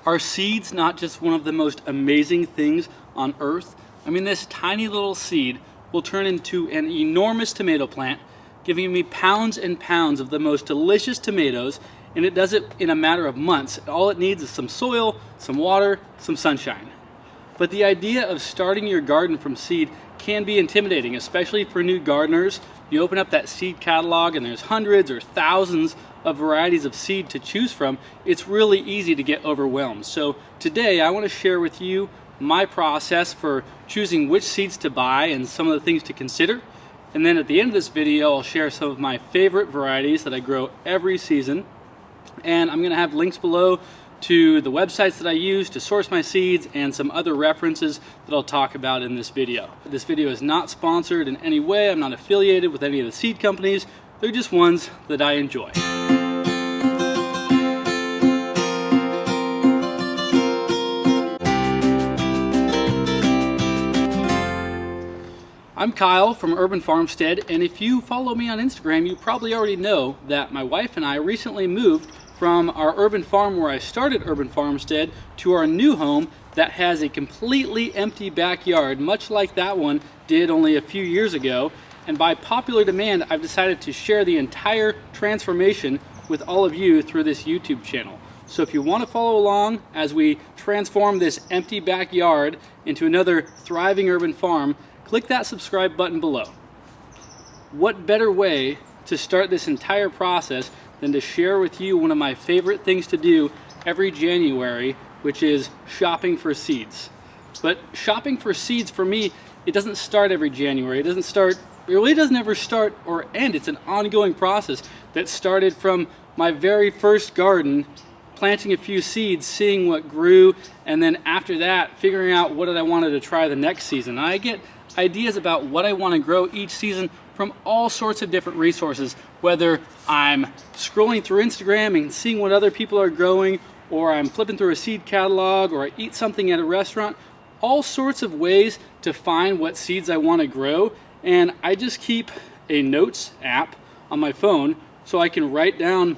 Are seeds not just one of the most amazing things on earth? I mean, this tiny little seed will turn into an enormous tomato plant, giving me pounds and pounds of the most delicious tomatoes, and it does it in a matter of months. All it needs is some soil, some water, some sunshine. But the idea of starting your garden from seed can be intimidating, especially for new gardeners. You open up that seed catalog and there's hundreds or thousands of varieties of seed to choose from. It's really easy to get overwhelmed. So today I want to share with you my process for choosing which seeds to buy and some of the things to consider. And then at the end of this video, I'll share some of my favorite varieties that I grow every season. And I'm going to have links below to the websites that I use to source my seeds and some other references that I'll talk about in this video. This video is not sponsored in any way. I'm not affiliated with any of the seed companies. They're just ones that I enjoy. I'm Kyle from Urban Farmstead, and if you follow me on Instagram, you probably already know that my wife and I recently moved from our urban farm where I started Urban Farmstead to our new home that has a completely empty backyard, much like that one did only a few years ago. And by popular demand, I've decided to share the entire transformation with all of you through this YouTube channel. So if you want to follow along as we transform this empty backyard into another thriving urban farm, click that subscribe button below. What better way to start this entire process than to share with you one of my favorite things to do every January, which is shopping for seeds. But shopping for seeds for me, it doesn't start every January. It really doesn't ever start or end. It's an ongoing process that started from my very first garden, planting a few seeds, seeing what grew, and then after that, figuring out what I wanted to try the next season. I get ideas about what I want to grow each season from all sorts of different resources, whether I'm scrolling through Instagram and seeing what other people are growing, or I'm flipping through a seed catalog, or I eat something at a restaurant, all sorts of ways to find what seeds I want to grow. And I just keep a notes app on my phone so I can write down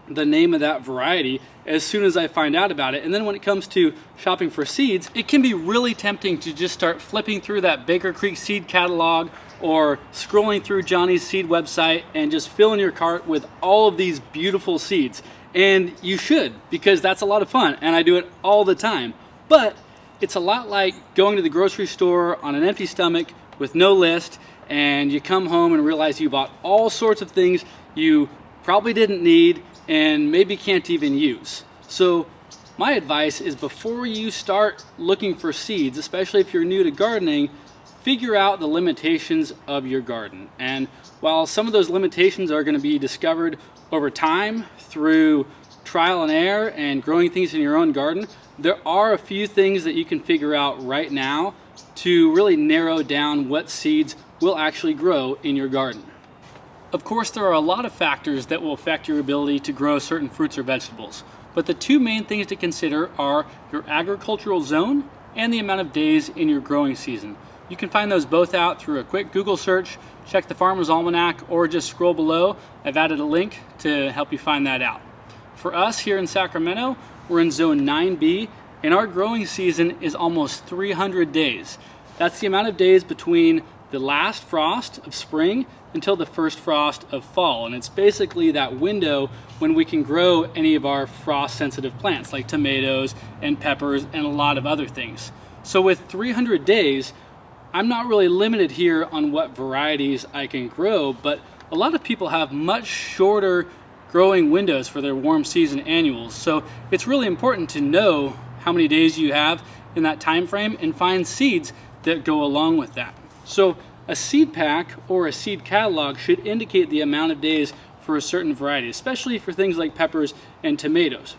the name of that variety as soon as I find out about it. And then when it comes to shopping for seeds, it can be really tempting to just start flipping through that Baker Creek seed catalog or scrolling through Johnny's seed website and just filling your cart with all of these beautiful seeds. And you should, because that's a lot of fun and I do it all the time. But it's a lot like going to the grocery store on an empty stomach with no list, and you come home and realize you bought all sorts of things you probably didn't need and maybe can't even use. So my advice is, before you start looking for seeds, especially if you're new to gardening, figure out the limitations of your garden. And while some of those limitations are going to be discovered over time through trial and error and growing things in your own garden, there are a few things that you can figure out right now to really narrow down what seeds will actually grow in your garden. Of course, there are a lot of factors that will affect your ability to grow certain fruits or vegetables, but the two main things to consider are your agricultural zone and the amount of days in your growing season. You can find those both out through a quick Google search, check the Farmer's Almanac, or just scroll below. I've added a link to help you find that out. For us here in Sacramento, we're in zone 9B, and our growing season is almost 300 days. That's the amount of days between the last frost of spring until the first frost of fall. And it's basically that window when we can grow any of our frost-sensitive plants like tomatoes and peppers and a lot of other things. So with 300 days, I'm not really limited here on what varieties I can grow, but a lot of people have much shorter growing windows for their warm season annuals. So it's really important to know how many days you have in that time frame and find seeds that go along with that. So a seed pack or a seed catalog should indicate the amount of days for a certain variety, especially for things like peppers and tomatoes.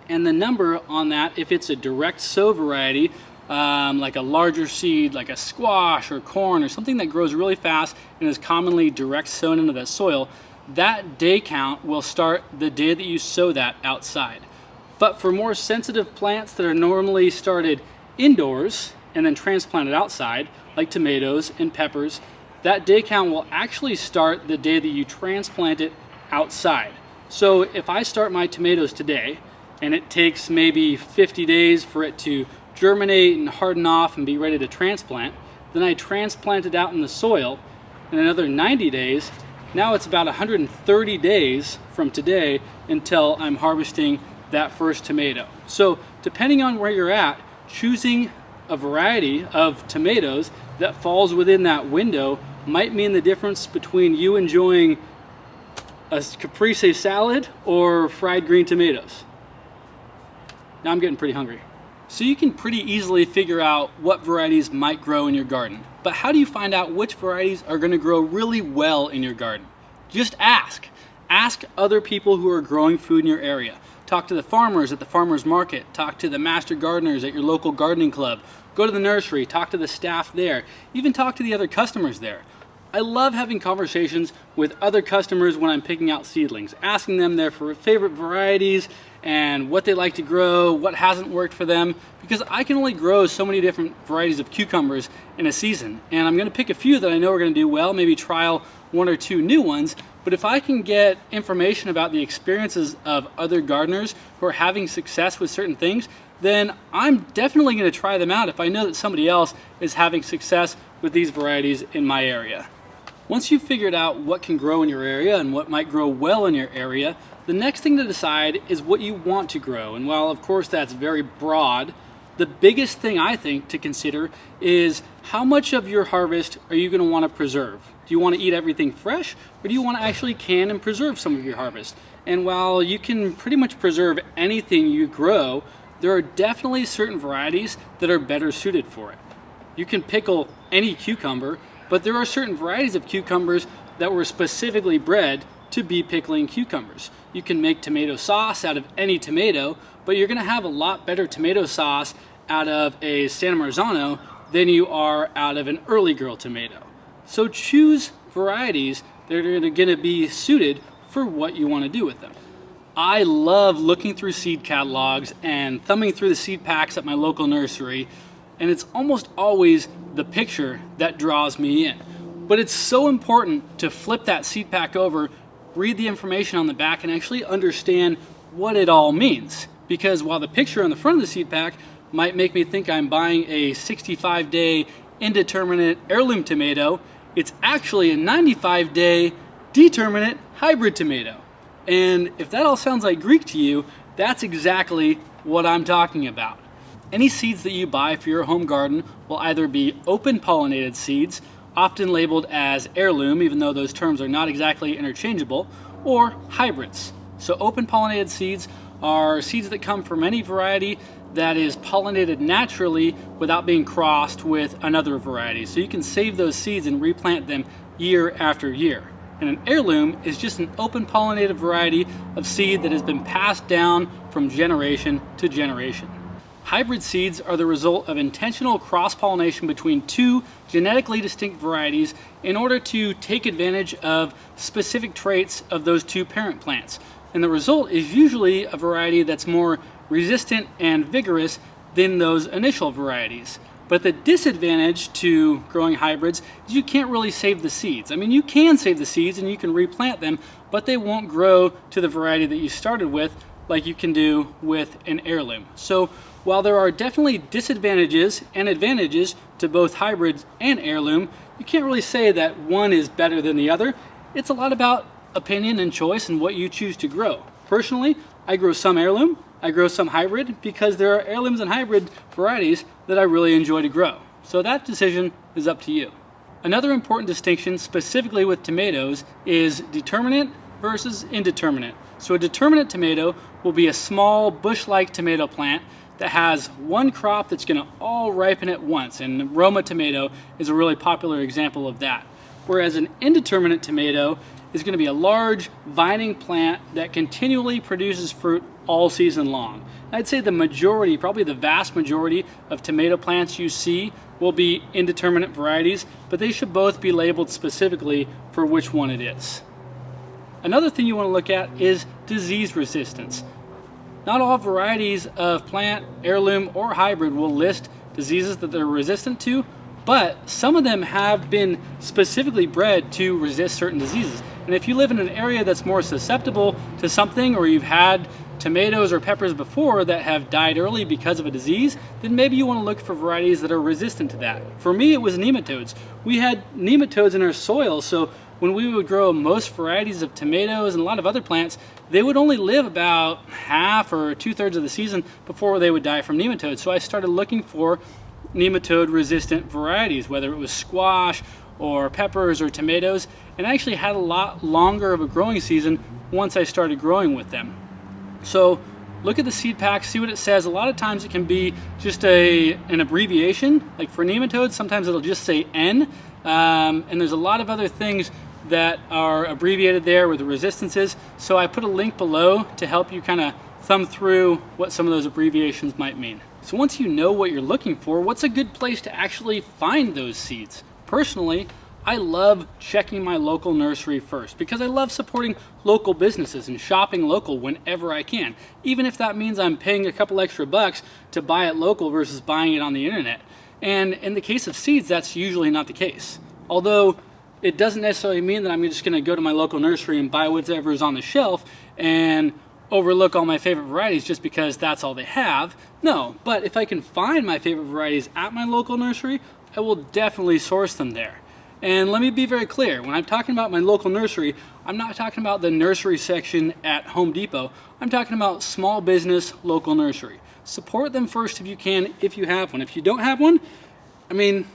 And the number on that, if it's a direct sow variety, like a larger seed, like a squash or corn or something that grows really fast and is commonly direct sown into the soil, that day count will start the day that you sow that outside. But for more sensitive plants that are normally started indoors and then transplanted outside, like tomatoes and peppers, that day count will actually start the day that you transplant it outside. So if I start my tomatoes today and it takes maybe 50 days for it to germinate and harden off and be ready to transplant. Then I transplant it out in the soil in another 90 days. Now it's about 130 days from today until I'm harvesting that first tomato. So depending on where you're at, choosing a variety of tomatoes that falls within that window might mean the difference between you enjoying a caprese salad or fried green tomatoes. Now I'm getting pretty hungry. So you can pretty easily figure out what varieties might grow in your garden. But how do you find out which varieties are going to grow really well in your garden? Just ask. Ask other people who are growing food in your area. Talk to the farmers at the farmers market. Talk to the master gardeners at your local gardening club. Go to the nursery. Talk to the staff there. Even talk to the other customers there. I love having conversations with other customers when I'm picking out seedlings, asking them their favorite varieties and what they like to grow, what hasn't worked for them, because I can only grow so many different varieties of cucumbers in a season. And I'm gonna pick a few that I know are gonna do well, maybe trial one or two new ones. But if I can get information about the experiences of other gardeners who are having success with certain things, then I'm definitely gonna try them out if I know that somebody else is having success with these varieties in my area. Once you've figured out what can grow in your area and what might grow well in your area, the next thing to decide is what you want to grow. And while of course that's very broad, the biggest thing I think to consider is how much of your harvest are you going to want to preserve? Do you want to eat everything fresh, or do you want to actually can and preserve some of your harvest? And while you can pretty much preserve anything you grow, there are definitely certain varieties that are better suited for it. You can pickle any cucumber, but there are certain varieties of cucumbers that were specifically bred to be pickling cucumbers. You can make tomato sauce out of any tomato, but you're gonna have a lot better tomato sauce out of a San Marzano than you are out of an early girl tomato. So choose varieties that are gonna be suited for what you wanna do with them. I love looking through seed catalogs and thumbing through the seed packs at my local nursery, and it's almost always the picture that draws me in. But it's so important to flip that seed pack over, read the information on the back, and actually understand what it all means. Because while the picture on the front of the seed pack might make me think I'm buying a 65-day indeterminate heirloom tomato, it's actually a 95-day determinate hybrid tomato. And if that all sounds like Greek to you, that's exactly what I'm talking about. Any seeds that you buy for your home garden will either be open pollinated seeds, often labeled as heirloom, even though those terms are not exactly interchangeable, or hybrids. So open pollinated seeds are seeds that come from any variety that is pollinated naturally without being crossed with another variety. So you can save those seeds and replant them year after year. And an heirloom is just an open pollinated variety of seed that has been passed down from generation to generation. Hybrid seeds are the result of intentional cross-pollination between two genetically distinct varieties in order to take advantage of specific traits of those two parent plants. And the result is usually a variety that's more resistant and vigorous than those initial varieties. But the disadvantage to growing hybrids is you can't really save the seeds. I mean, you can save the seeds and you can replant them, but they won't grow to the variety that you started with like you can do with an heirloom. So while there are definitely disadvantages and advantages to both hybrids and heirloom, you can't really say that one is better than the other. It's a lot about opinion and choice and what you choose to grow. Personally, I grow some heirloom, I grow some hybrid because there are heirlooms and hybrid varieties that I really enjoy to grow. So that decision is up to you. Another important distinction specifically with tomatoes is determinate versus indeterminate. So a determinate tomato will be a small bush-like tomato plant that has one crop that's going to all ripen at once, and Roma tomato is a really popular example of that. Whereas an indeterminate tomato is going to be a large vining plant that continually produces fruit all season long. I'd say the majority, probably the vast majority of tomato plants you see will be indeterminate varieties, but they should both be labeled specifically for which one it is. Another thing you want to look at is disease resistance. Not all varieties of plant, heirloom, or hybrid will list diseases that they're resistant to, but some of them have been specifically bred to resist certain diseases. And if you live in an area that's more susceptible to something, or you've had tomatoes or peppers before that have died early because of a disease, then maybe you want to look for varieties that are resistant to that. For me, it was nematodes. We had nematodes in our soil, so when we would grow most varieties of tomatoes and a lot of other plants, they would only live about half or 2/3 of the season before they would die from nematodes. So I started looking for nematode resistant varieties, whether it was squash or peppers or tomatoes, and I actually had a lot longer of a growing season once I started growing with them. So look at the seed pack, see what it says. A lot of times it can be just an abbreviation. Like for nematodes, sometimes it'll just say N, and there's a lot of other things that are abbreviated there with the resistances. So I put a link below to help you kind of thumb through what some of those abbreviations might mean. So once you know what you're looking for, what's a good place to actually find those seeds? Personally, I love checking my local nursery first because I love supporting local businesses and shopping local whenever I can, even if that means I'm paying a couple extra bucks to buy it local versus buying it on the internet. And in the case of seeds, that's usually not the case. Although it doesn't necessarily mean that I'm just going to go to my local nursery and buy whatever is on the shelf and overlook all my favorite varieties just because that's all they have. No, but if I can find my favorite varieties at my local nursery, I will definitely source them there. And let me be very clear, when I'm talking about my local nursery, I'm not talking about the nursery section at Home Depot. I'm talking about small business local nursery. Support them first if you can, if you have one. If you don't have one, I mean,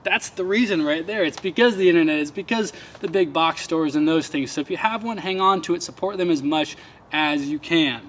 that's the reason right there. It's because the internet, it's because the big box stores and those things. So if you have one, hang on to it, support them as much as you can.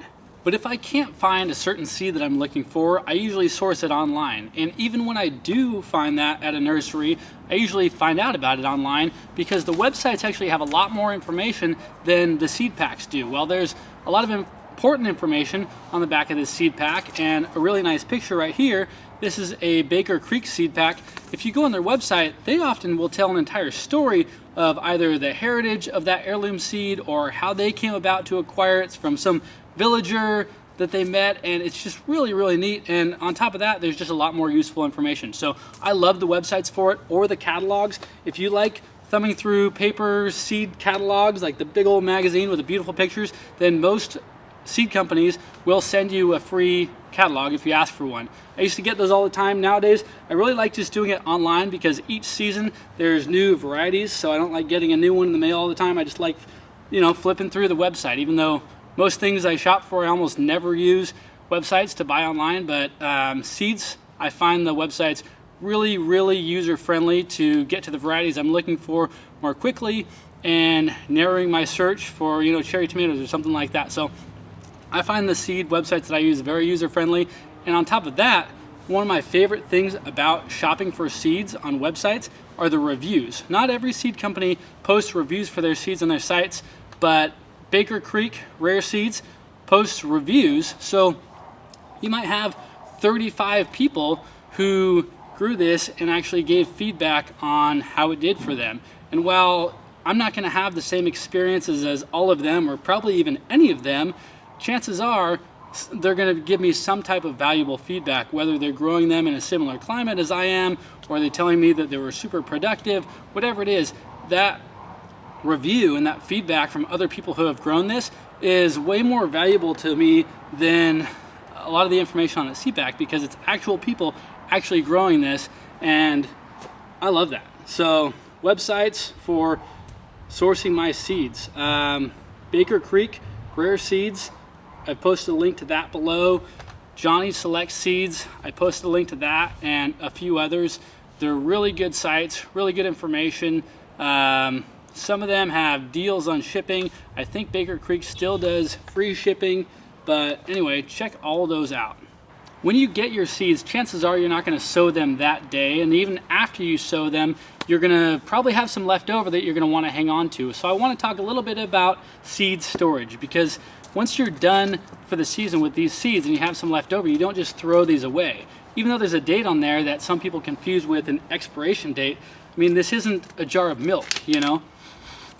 But if I can't find a certain seed that I'm looking for, I usually source it online. And even when I do find that at a nursery, I usually find out about it online because the websites actually have a lot more information than the seed packs do. Well, there's a lot of important information on the back of this seed pack, and a really nice picture right here. This is a Baker Creek seed pack. If you go on their website, they often will tell an entire story of either the heritage of that heirloom seed or how they came about to acquire it from some villager that they met, and it's just really, really neat. And on top of that, there's just a lot more useful information. So I love the websites for it, or the catalogs. If you like thumbing through paper seed catalogs, like the big old magazine with the beautiful pictures, then most seed companies will send you a free catalog if you ask for one. I used to get those all the time. Nowadays, I really like just doing it online because each season there's new varieties, so I don't like getting a new one in the mail all the time. I just like, flipping through the website, even though most things I shop for, I almost never use websites to buy online, but seeds, I find the websites really, really user-friendly to get to the varieties I'm looking for more quickly and narrowing my search for, cherry tomatoes or something like that. So I find the seed websites that I use very user-friendly. And on top of that, one of my favorite things about shopping for seeds on websites are the reviews. Not every seed company posts reviews for their seeds on their sites, but Baker Creek Rare Seeds posts reviews. So you might have 35 people who grew this and actually gave feedback on how it did for them. And while I'm not going to have the same experiences as all of them, or probably even any of them, chances are they're going to give me some type of valuable feedback, whether they're growing them in a similar climate as I am, or they're telling me that they were super productive, whatever it is. That review and that feedback from other people who have grown this is way more valuable to me than a lot of the information on the seed pack, because it's actual people actually growing this, and I love that. So websites for sourcing my seeds, Baker Creek Rare Seeds, I posted a link to that below. Johnny Select Seeds, I posted a link to that and a few others. They're really good sites, really good information. Some of them have deals on shipping. I think Baker Creek still does free shipping, but anyway, check all those out. When you get your seeds, chances are you're not going to sow them that day, and even after you sow them, you're going to probably have some left over that you're going to want to hang on to. So I want to talk a little bit about seed storage, because once you're done for the season with these seeds and you have some left over, you don't just throw these away. Even though there's a date on there that some people confuse with an expiration date, I mean, this isn't a jar of milk,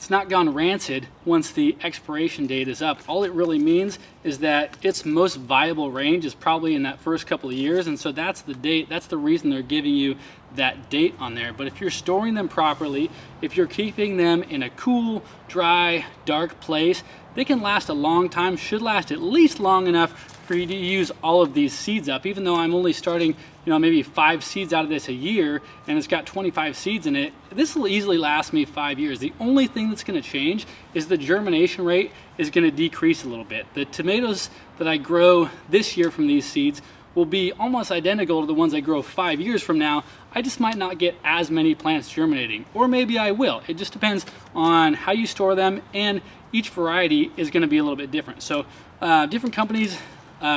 it's not gone rancid once the expiration date is up. All it really means is that its most viable range is probably in that first couple of years, and so that's the date, that's the reason they're giving you that date on there. But if you're storing them properly, if you're keeping them in a cool, dry, dark place, they can last a long time, should last at least long enough for you to use all of these seeds up. Even though I'm only starting, maybe 5 seeds out of this a year, and it's got 25 seeds in it, this will easily last me 5 years. The only thing that's going to change is the germination rate is going to decrease a little bit. The tomatoes that I grow this year from these seeds will be almost identical to the ones I grow 5 years from now. I just might not get as many plants germinating, or maybe I will. It just depends on how you store them, and each variety is going to be a little bit different. So different companies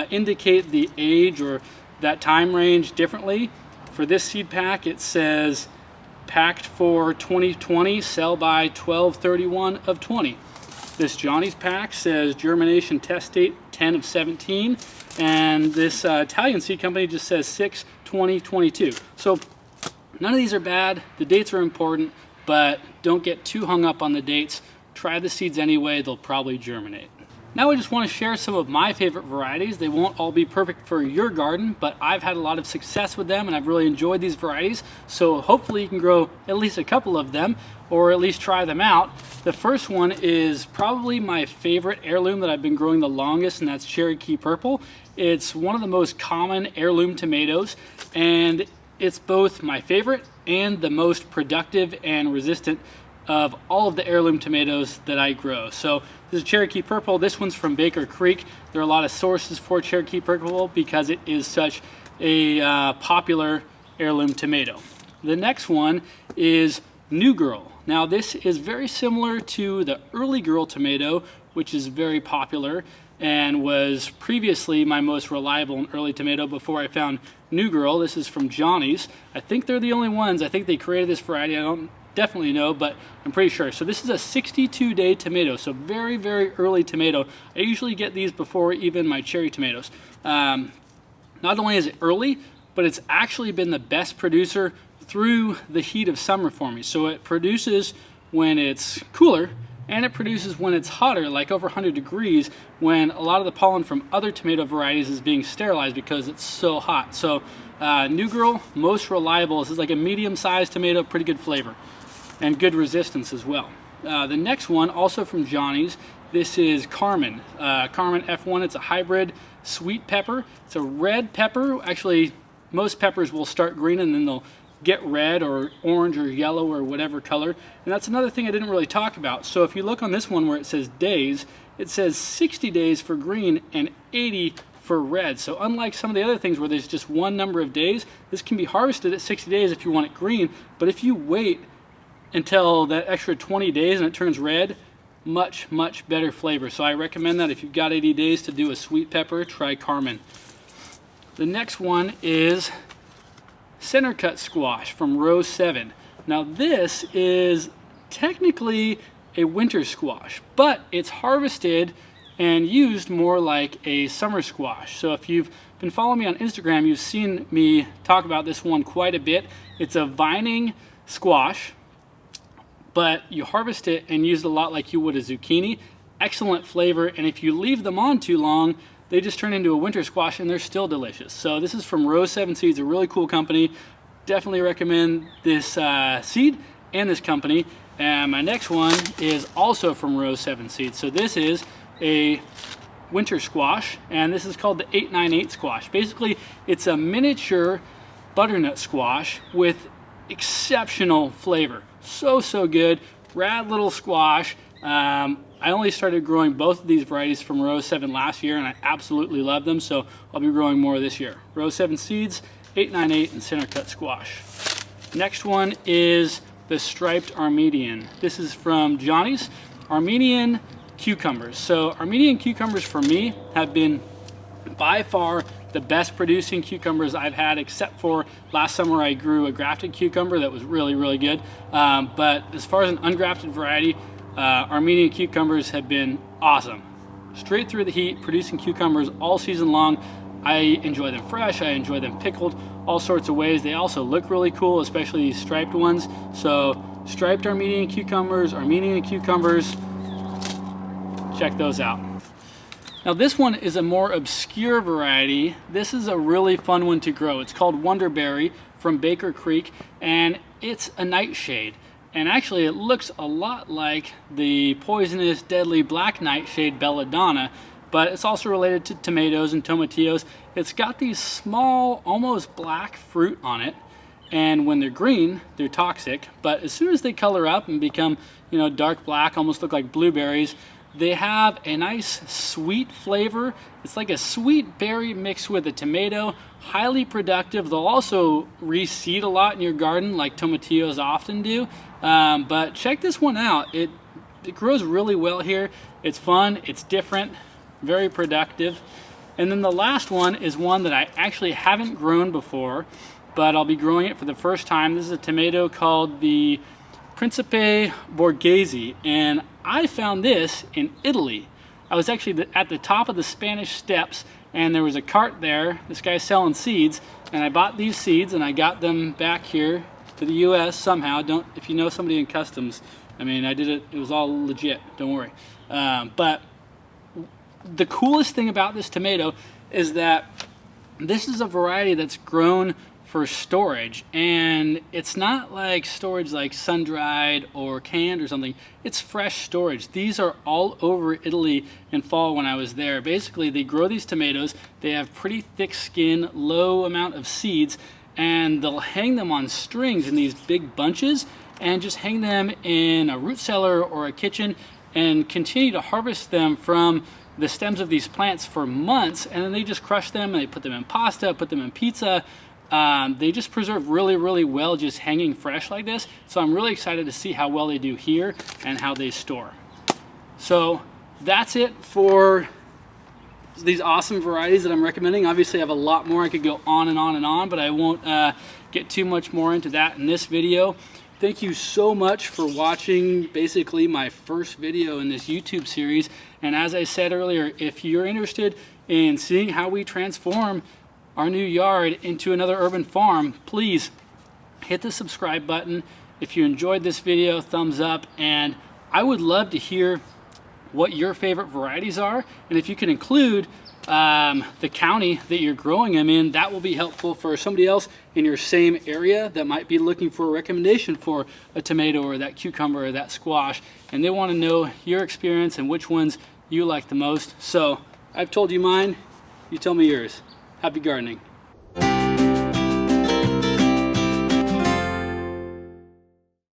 indicate the age or that time range differently. For this seed pack, it says packed for 2020, sell by 12/31 of 20. This Johnny's pack says germination test date 10 of 17, and this Italian seed company just says 6/20/22. So none of these are bad. The dates are important, but don't get too hung up on the dates. Try the seeds anyway, they'll probably germinate. Now I just want to share some of my favorite varieties. They won't all be perfect for your garden, but I've had a lot of success with them and I've really enjoyed these varieties. So hopefully you can grow at least a couple of them, or at least try them out. The first one is probably my favorite heirloom that I've been growing the longest, and that's Cherokee Purple. It's one of the most common heirloom tomatoes, and it's both my favorite and the most productive and resistant of all of the heirloom tomatoes that I grow. So this is Cherokee Purple. This one's from Baker Creek. There are a lot of sources for Cherokee Purple because it is such a popular heirloom tomato. The next one is New Girl. Now this is very similar to the Early Girl tomato, which is very popular and was previously my most reliable and early tomato before I found New Girl. This is from Johnny's. I think they're the only ones. I think they created this variety. I don't definitely know, but I'm pretty sure. So this is a 62-day tomato, so very, very early tomato. I usually get these before even my cherry tomatoes. Not only is it early, but it's actually been the best producer through the heat of summer for me. So it produces when it's cooler, and it produces when it's hotter, like over 100 degrees, when a lot of the pollen from other tomato varieties is being sterilized because it's so hot. So New Girl, most reliable. This is like a medium-sized tomato, pretty good flavor and good resistance as well. The next one, also from Johnny's, this is Carmen. Carmen F1, it's a hybrid sweet pepper. It's a red pepper. Actually, most peppers will start green and then they'll get red or orange or yellow or whatever color. And that's another thing I didn't really talk about. So if you look on this one where it says days, it says 60 days for green and 80 for red. So unlike some of the other things where there's just one number of days, this can be harvested at 60 days if you want it green. But if you wait until that extra 20 days and it turns red, much, much better flavor. So I recommend that if you've got 80 days to do a sweet pepper, try Carmen. The next one is Center Cut Squash from row 7. Now this is technically a winter squash, but it's harvested and used more like a summer squash. So if you've been following me on Instagram, you've seen me talk about this one quite a bit. It's a vining squash, but you harvest it and use it a lot like you would a zucchini. Excellent flavor, and if you leave them on too long, they just turn into a winter squash and they're still delicious. So this is from Row 7 Seeds, a really cool company. Definitely recommend this seed and this company. And my next one is also from Row 7 Seeds. So this is a winter squash, and this is called the 898 squash. Basically, it's a miniature butternut squash with exceptional flavor. So good. Rad little squash. I only started growing both of these varieties from Row 7 last year, and I absolutely love them, so I'll be growing more this year. Row 7 Seeds, 898, and Center Cut Squash. Next one is the striped Armenian. This is from Johnny's. Armenian cucumbers. So Armenian cucumbers for me have been by far the best producing cucumbers I've had, except for last summer I grew a grafted cucumber that was really good. But as far as an ungrafted variety, Armenian cucumbers have been awesome. Straight through the heat, producing cucumbers all season long. I enjoy them fresh, I enjoy them pickled, all sorts of ways. They also look really cool, especially these striped ones. So striped Armenian cucumbers, check those out. Now this one is a more obscure variety. This is a really fun one to grow. It's called Wonderberry from Baker Creek, and it's a nightshade. And actually it looks a lot like the poisonous, deadly black nightshade belladonna, but it's also related to tomatoes and tomatillos. It's got these small, almost black fruit on it, and when they're green, they're toxic, but as soon as they color up and become, you know, dark black, almost look like blueberries, they have a nice sweet flavor. It's like a sweet berry mixed with a tomato, highly productive. They'll also reseed a lot in your garden like tomatillos often do. But check this one out. It grows really well here. It's fun, it's different, very productive. And then the last one is one that I actually haven't grown before, but I'll be growing it for the first time. This is a tomato called the Principe Borghese, and I found this in Italy. I was actually at the top of the Spanish Steps, and there was a cart there. This guy's selling seeds, and I bought these seeds and I got them back here to the US somehow. If you know somebody in customs, I mean, I did it, it was all legit, don't worry. But the coolest thing about this tomato is that this is a variety that's grown for storage, and it's not like storage like sun-dried or canned or something. It's fresh storage. These are all over Italy in fall when I was there. Basically, they grow these tomatoes, they have pretty thick skin, low amount of seeds, and they'll hang them on strings in these big bunches and just hang them in a root cellar or a kitchen and continue to harvest them from the stems of these plants for months, and then they just crush them and they put them in pasta, put them in pizza. They just preserve really, really well just hanging fresh like this. So I'm really excited to see how well they do here and how they store. So that's it for these awesome varieties that I'm recommending. Obviously I have a lot more. I could go on and on and on, but I won't get too much more into that in this video. Thank you so much for watching basically my first video in this YouTube series. And as I said earlier, if you're interested in seeing how we transform our new yard into another urban farm, please hit the subscribe button. If you enjoyed this video, thumbs up, and I would love to hear what your favorite varieties are, and if you can include the county that you're growing them in, that will be helpful for somebody else in your same area that might be looking for a recommendation for a tomato or that cucumber or that squash, and they want to know your experience and which ones you like the most. So I've told you mine, you tell me yours. Happy gardening.